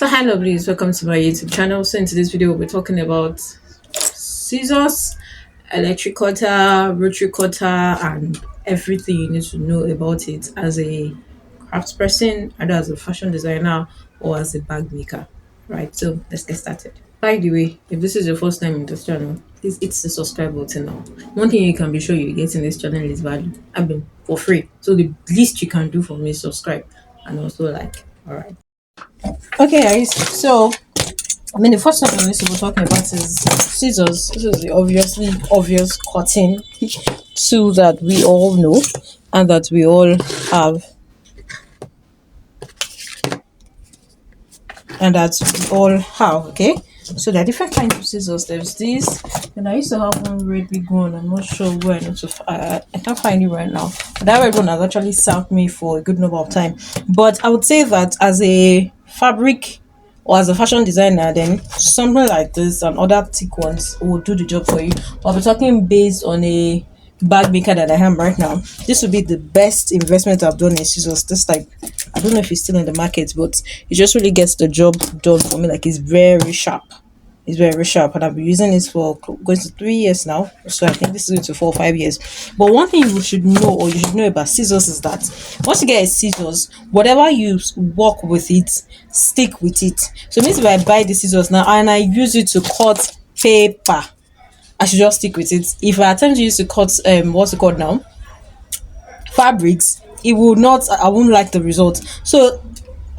So hi lovelies, welcome to my YouTube channel. So in today's video we'll be talking about scissors, electric cutter, rotary cutter, and everything you need to know about it as a crafts person, either as a fashion designer or as a bag maker. Right, so let's get started. By the way, if this is your first time in this channel, please hit the subscribe button now. One thing you can be sure you get in this channel is value. I mean, for free. So the least you can do for me is subscribe and also like. All right. Okay, guys. So the first thing we're talking about is scissors. This is the obviously obvious cutting tool that we all know and that we all have, Okay, so there are different kinds of scissors. There's this, and I used to have one red big one. I'm not sure where I need to. I can't find it right now. But that red one has actually served me for a good number of time. But I would say that as a fabric or as a fashion designer, then something like this and other thick ones will do the job for you. But we're talking based on a bag maker that I am right now. This would be the best investment I've done in scissors. This type, I don't know if it's still in the market, but it just really gets the job done for me. Like, it's very sharp. It's very sharp, and I've been using this for going to 3 years now. So I think this is going to 4 or 5 years. But one thing you should know, or you should know about scissors, is that once you get a scissors, whatever you work with it, stick with it. So means if I buy the scissors now and I use it to cut paper, I should just stick with it. If I attempt to use to cut what's it called now, fabrics, it will not. I won't like the result. So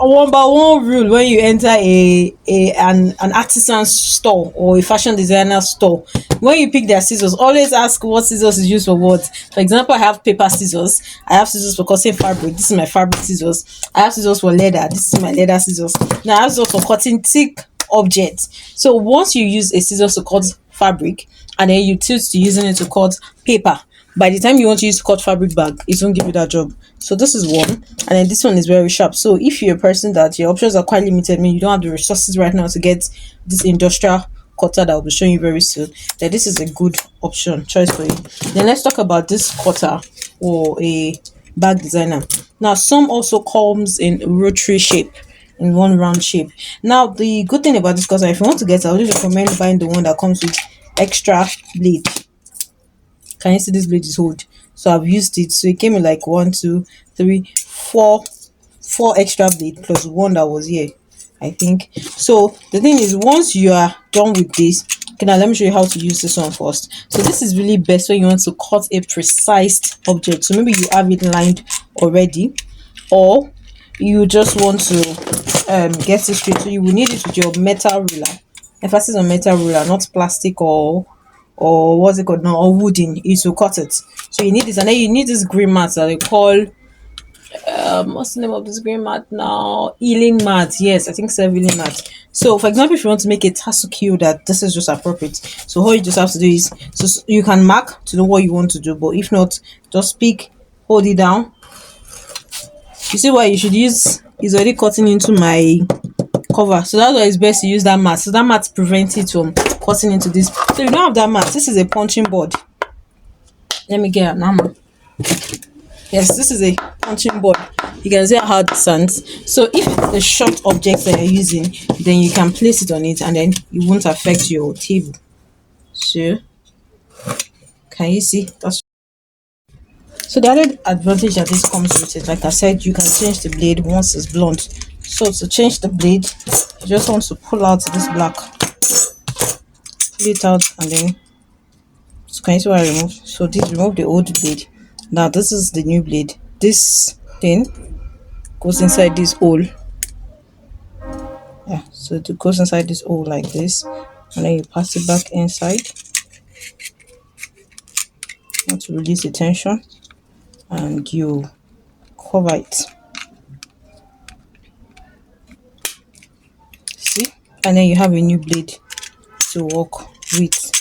one by one rule when you enter an artisan store or a fashion designer store, when you pick their scissors, always ask what scissors is used for what. For example, I have paper scissors, I have scissors for cutting fabric, this is my fabric scissors. I have scissors for leather, this is my leather scissors. Now I have scissors for cutting thick objects. So once you use a scissors to cut fabric and then you tilt to using it to cut paper, by the time you want to use cut fabric bag, it won't give you that job. So this is one, and then this one is very sharp. So if you're a person that your options are quite limited, I mean you don't have the resources right now to get this industrial cutter that I'll be showing you very soon, then this is a good choice for you. Then let's talk about this cutter or a bag designer. Now some also comes in rotary shape, in one round shape. Now the good thing about this cutter, if you want to get it, I would recommend buying the one that comes with extra blade. Can you see this blade is old? So I've used it. So it came in like 1, 2, 3, 4, 4 extra blade plus one that was here, I think. So the thing is, once you are done with this, okay, now let me show you how to use this one first. So this is really best when you want to cut a precise object. So maybe you have it lined already, or you just want to get it straight. So you will need it with your metal ruler. Emphasis on metal ruler, not plastic or what's it called now, or wooden, is to cut it. So you need this, and then you need this green mat that they call what's the name of this green mat now? Healing mat. Yes, I think it's a healing mat. So for example, if you want to make a tassel queue, that this is just appropriate, so all you just have to do is, so you can mark to know what you want to do, but if not, just pick, hold it down. You see what you should use is already cutting into my cover, so that's why it's best to use that mat. So that mat prevents it from cutting into this. So you don't have that mat, this is a punching board. Let me get an hammer. Yes, this is a punching board. You can see how it sounds. So if it's a short object that you're using, then you can place it on it and then it won't affect your table. So can you see? So the other advantage that this comes with is, like I said, you can change the blade once it's blunt. So to change the blade, you just want to pull out this black, pull it out, and then, so can you see what I remove? So this remove the old blade. Now this is the new blade. This thing goes inside this hole. Yeah, so it goes inside this hole like this, and then you pass it back inside. You want to release the tension, and you cover it. See, and then you have a new blade to work with.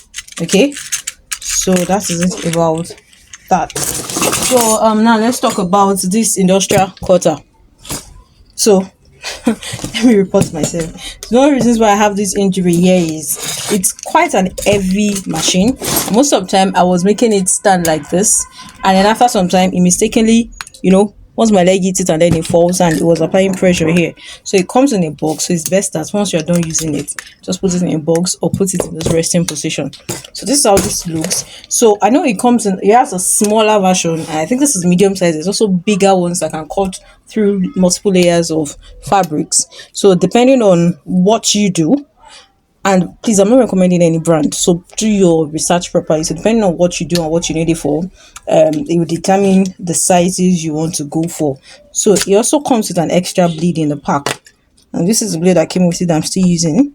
Okay, so that is it about that. So now let's talk about this industrial cutter. So let me report myself. So one of the reasons why I have this injury here is it's quite an heavy machine. Most of the time I was making it stand like this, and then after some time it mistakenly, once my leg hits it and then it falls, and it was applying pressure here. So it comes in a box, so it's best that once you're done using it, just put it in a box or put it in this resting position. So this is how this looks. So I know it has a smaller version, and I think this is medium size. There's also bigger ones that can cut through multiple layers of fabrics. So depending on what you do, and please, I'm not recommending any brand, so do your research properly. So depending on what you do and what you need it for, it will determine the sizes you want to go for. So it also comes with an extra blade in the pack, and this is the blade that came with it that I'm still using.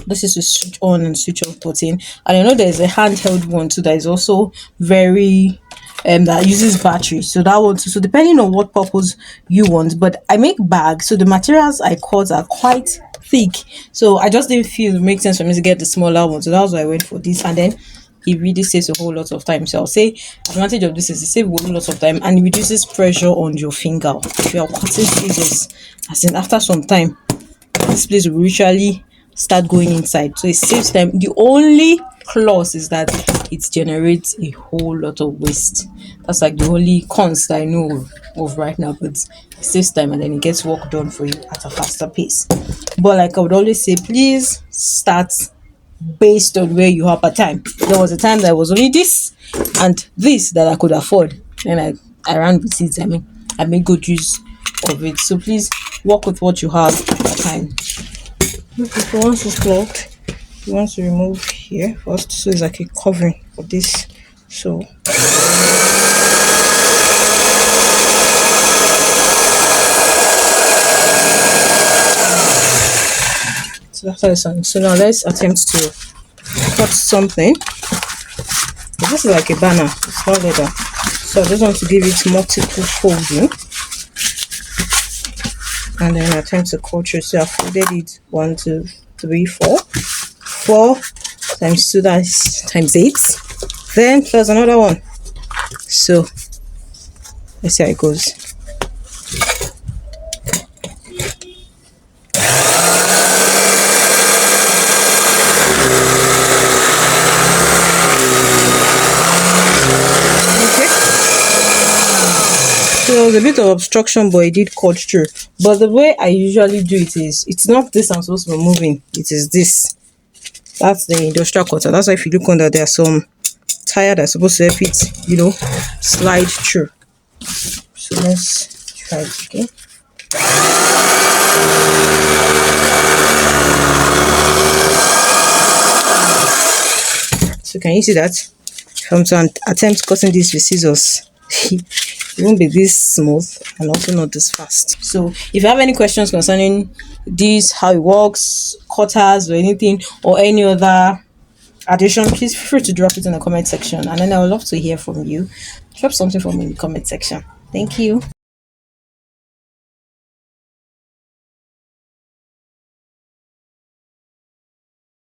This is a switch on and switch off button, and I know there's a handheld one too that is also very that uses battery. So that one too. So depending on what purpose you want, but I make bags, so the materials I cut are quite thick, so I just didn't feel it makes sense for me to get the smaller one. So that's why I went for this, and then it really saves a whole lot of time. So I'll say advantage of this is it saves a whole lot of time, and it reduces pressure on your finger. If you are cutting scissors, as in after some time, this place will usually start going inside, so it saves time. The only clause is that it generates a whole lot of waste. That's like the only cons that I know of right now, but it saves time and then it gets work done for you at a faster pace. But like I would always say, please start based on where you have a time. There was a time that was only this and this that I could afford, and I ran with it. I mean, I made good use of it. So please work with what you have at the time. If once it's clogged, you want to remove here first, so it's like a covering for this. So that's how it's on. So now let's attempt to cut something. This is like a banner, it's not leather, so I just want to give it multiple folding and then attempt to cut through. So I folded it 1 2 3 4 4 times 2, that's times 8, then there's another one. So let's see how it goes. So there was a bit of obstruction, but it did cut through. But the way I usually do it is, it's not this I'm supposed to be moving, it is this. That's the industrial cutter. That's why if you look under, there's some tire that's supposed to help it, slide through. So let's try it again. So can you see that? If I'm to attempt cutting this with scissors, it won't be this smooth and also not this fast. So if you have any questions concerning this, how it works, cutters or anything, or any other addition, please feel free to drop it in the comment section, and then I would love to hear from you. Drop something for me in the comment section. Thank you.